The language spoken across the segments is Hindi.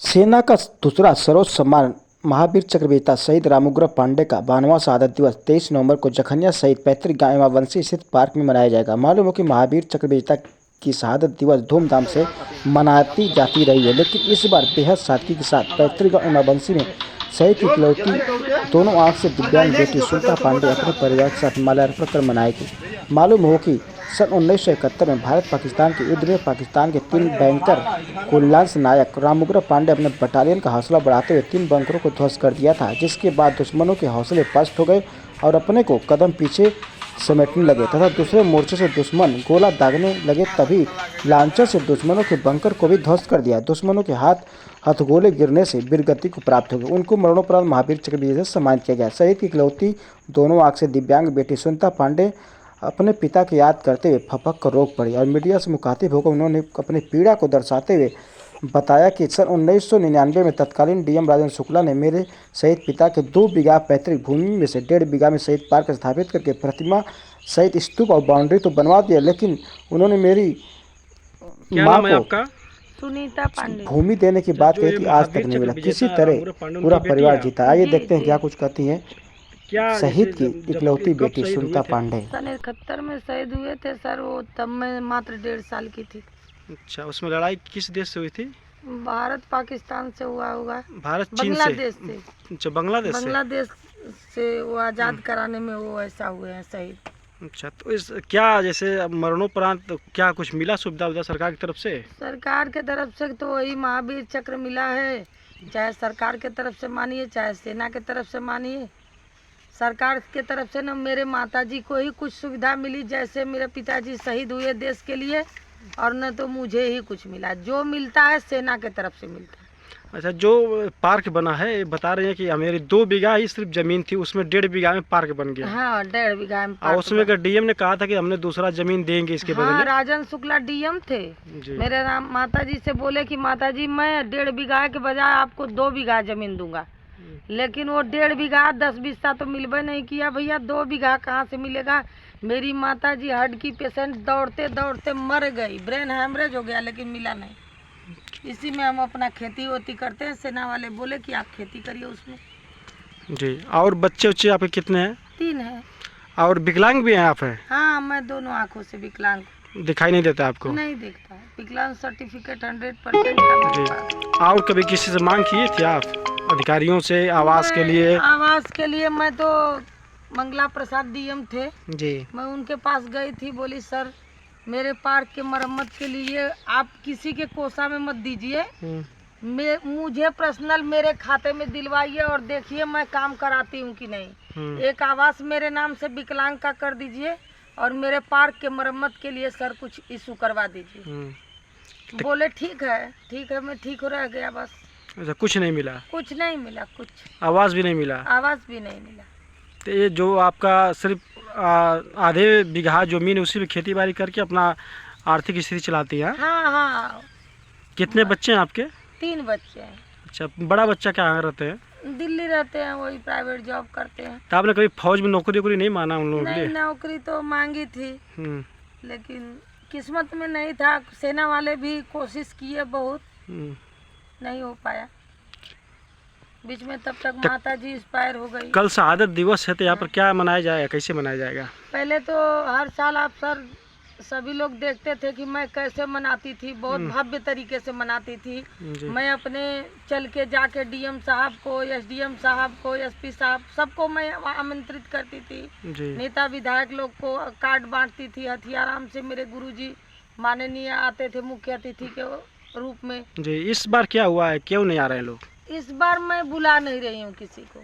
सेना का दूसरा सर्वोच्च सम्मान महावीर चक्र विजेता शहीद रामउग्र पांडे का 92वां शहादत दिवस 23 नवंबर को जखनिया शहीद पैतृक गांव इमामबंसी स्थित पार्क में मनाया जाएगा। मालूम हो कि महावीर चक्र विजेता की शहादत दिवस धूमधाम से मनाती जाती रही है, लेकिन इस बार बेहद सादगी के साथ पैतृक गांव इमामबंसी में शहीद की इकलौती दोनों आंख से दिव्यांग बेटी सुनीता पांडे अपने परिवार के साथ माल्यार्पण कर मनाएगी। मालूम हो कि सन 1971 में भारत पाकिस्तान के युद्ध में पाकिस्तान के 3 बैंकर कुल्लांस नायक रामउग्र पांडे अपने बटालियन का हौसला बढ़ाते हुए 3 बंकरों को ध्वस्त कर दिया था, जिसके बाद दुश्मनों के हौसले पस्त हो गए और अपने को कदम पीछे समेटने लगे तथा दूसरे मोर्चे से दुश्मन गोला दागने लगे। तभी लांचर से दुश्मनों के बंकर को भी ध्वस्त कर दिया। दुश्मनों के हथगोले गिरने से वीरगति को प्राप्त हो गई। उनको मरणोपरांत महावीर चक्र विजय से सम्मानित किया गया। शहीद की इकलौती दोनों आंख से दिव्यांग बेटी सुनीता पांडे अपने पिता की याद करते हुए फपक कर रोक पड़ी और मीडिया से मुखातिब होकर उन्होंने अपनी पीड़ा को दर्शाते हुए बताया कि सन 1999 में तत्कालीन डीएम राजेंद्र शुक्ला ने मेरे शहीद पिता के 2 बीघा पैतृक भूमि में से 1.5 बीघा में शहीद पार्क स्थापित करके प्रतिमा सहित स्तूप और बाउंड्री तो बनवा दिया, लेकिन उन्होंने मेरी मां को सुनीता पांडे भूमि देने की बात कही थी, आज तक नहीं मिला। किसी तरह पूरा परिवार जीता। आइए देखते हैं क्या कुछ कहती हैं शहीद की इकलौती बेटी सुनीता पांडे। सन 71 में शहीद हुए थे सर, वो तब मैं मात्र 1.5 साल की थी। अच्छा, उसमें लड़ाई किस देश से हुई थी? भारत पाकिस्तान से हुआ होगा। भारत चीन बांग्लादेश से। अच्छा, बांग्लादेश से वो आज़ाद कराने में वो ऐसा हुए हैं शहीद। अच्छा, तो इस क्या जैसे मरणोपरांत तो क्या कुछ मिला सुविधा उविधा सरकार की तरफ से? सरकार के तरफ से तो वही महावीर चक्र मिला है, चाहे सरकार के तरफ से मानिए चाहे सेना के तरफ से मानिए। सरकार के तरफ से न मेरे माताजी को ही कुछ सुविधा मिली, जैसे मेरे पिताजी शहीद हुए देश के लिए, और न तो मुझे ही कुछ मिला। जो मिलता है सेना के तरफ से मिलता है। अच्छा, जो पार्क बना है बता रहे हैं कि मेरी 2 बीघा ही सिर्फ जमीन थी, उसमें 1.5 बीघा में पार्क बन गया। हाँ, 1.5 बीघा में और उसमें का डीएम ने कहा था कि हमने दूसरा जमीन देंगे इसके बदले। हाँ, राजेंद्र शुक्ला डीएम थे। मेरे माताजी से बोले कि माताजी मैं 1.5 बीघा के बजाय आपको 2 बीघा जमीन दूंगा, लेकिन वो 1.5 बीघा 10 बीघा तो मिलबे नहीं किया भैया। 2 बीघा कहाँ से मिलेगा। मेरी माताजी हार्ट की पेशेंट दौड़ते दौड़ते मर गई, ब्रेन हैमरेज हो गया, लेकिन मिला नहीं। इसी में हम अपना खेती वोती करते हैं। सेना वाले बोले कि आप खेती करिए उसमें। जी, और बच्चे उच्चे आपके कितने हैं? 3 हैं। और विकलांग भी हैं आप? हैं? हाँ, मैं दोनों आँखों से विकलांग। दिखाई नहीं देता आपको? नहीं दिखता। विकलांग सर्टिफिकेट 100% का मेरे पास। और कभी किसी से मांग किए थे आप अधिकारियों से आवास के लिए? आवास के लिए मैं तो मंगला प्रसाद डीएम थे जी, मैं उनके पास गई थी। बोली सर मेरे पार्क के मरम्मत के लिए आप किसी के कोसा में मत दीजिए, मुझे पर्सनल मेरे खाते में दिलवाइए और देखिए मैं काम कराती हूँ कि नहीं। एक आवास मेरे नाम से विकलांग का कर दीजिए और मेरे पार्क के मरम्मत के लिए सर कुछ इशू करवा दीजिए। बोले ठीक है, मैं ठीक हो रह गया बस। अच्छा, कुछ नहीं मिला? कुछ नहीं मिला, कुछ आवास भी नहीं मिला? आवास भी नहीं मिला। तो ये जो आपका सिर्फ आधे बीघा जमीन है उसी में खेती बाड़ी करके अपना आर्थिक स्थिति चलाती है? हाँ। कितने बच्चे हैं आपके? 3 बच्चे हैं। अच्छा, बड़ा बच्चा कहाँ रहते हैं? दिल्ली रहते हैं, वही प्राइवेट जॉब करते हैं। तो आपने कभी फौज में नौकरी वोकरी नहीं माना उन लोगों के लिए? नौकरी तो मांगी थी, लेकिन किस्मत में नहीं था। सेना वाले भी कोशिश किए बहुत, नहीं हो पाया बीच में। तब तक माताजी एक्सपायर हो गई। कल शहादत दिवस है तो यहाँ पर क्या मनाया जाएगा, कैसे मनाया जाएगा? पहले तो हर साल आप सर सभी लोग देखते थे कि मैं कैसे मनाती थी, बहुत भव्य तरीके से मनाती थी। मैं अपने चल के जाके डीएम साहब को, एसडीएम साहब को, एसपी साहब सबको मैं आमंत्रित करती थी। नेता विधायक लोग को कार्ड बांटती थी। हथियाराम से मेरे गुरुजी माननीय आते थे मुख्य अतिथि के रूप में। जी, इस बार क्या हुआ है, क्यों नहीं आ रहे हैं लोग? इस बार मैं बुला नहीं रही हूँ किसी को।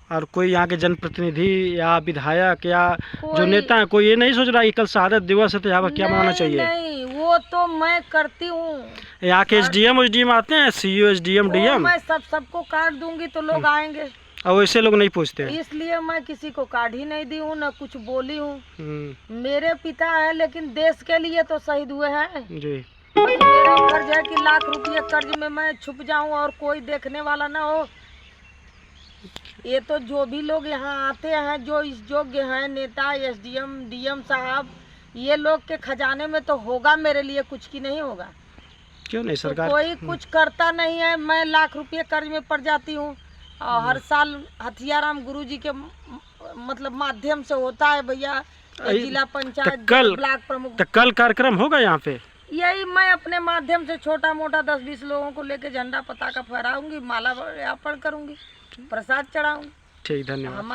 और कोई यहाँ के जनप्रतिनिधि या विधायक या जो नेता है, कोई ये नहीं सोच रहा कि कल शहादत दिवस है तो यहाँ पर क्या मनाना चाहिए? नहीं, वो तो मैं करती हूँ। यहाँ के एसडीएम आते हैं, सीईओ एसडीएम डीएम। मैं सबको कार्ड दूंगी तो लोग आएंगे, और वैसे लोग नहीं पूछते। इसलिए मैं किसी को कार्ड ही नहीं दी हूँ, न कुछ बोली हूँ। मेरे पिता है लेकिन देश के लिए तो शहीद हुए हैं जी। मेरा फर्ज है कि लाख रुपये कर्ज में मैं छुप जाऊं और कोई देखने वाला ना हो। ये तो जो भी लोग यहाँ आते हैं जो इस योग्य हैं, नेता, एसडीएम, डीएम साहब, ये लोग के खजाने में तो होगा मेरे लिए कुछ की नहीं होगा। क्यों नहीं तो सरकार? कोई कुछ करता नहीं है। मैं लाख रुपये कर्ज में पड़ जाती हूँ और हर साल हथियाराम गुरुजी के मतलब माध्यम से होता है भैया, जिला पंचायत ब्लॉक प्रमुख। तो कल कार्यक्रम होगा यहाँ पे? यही मैं अपने माध्यम से छोटा मोटा 10-20 लोगों को लेके झंडा पताका फहराऊंगी, माला अर्पण करूंगी, प्रसाद चढ़ाऊंगी। ठीक, धन्यवाद।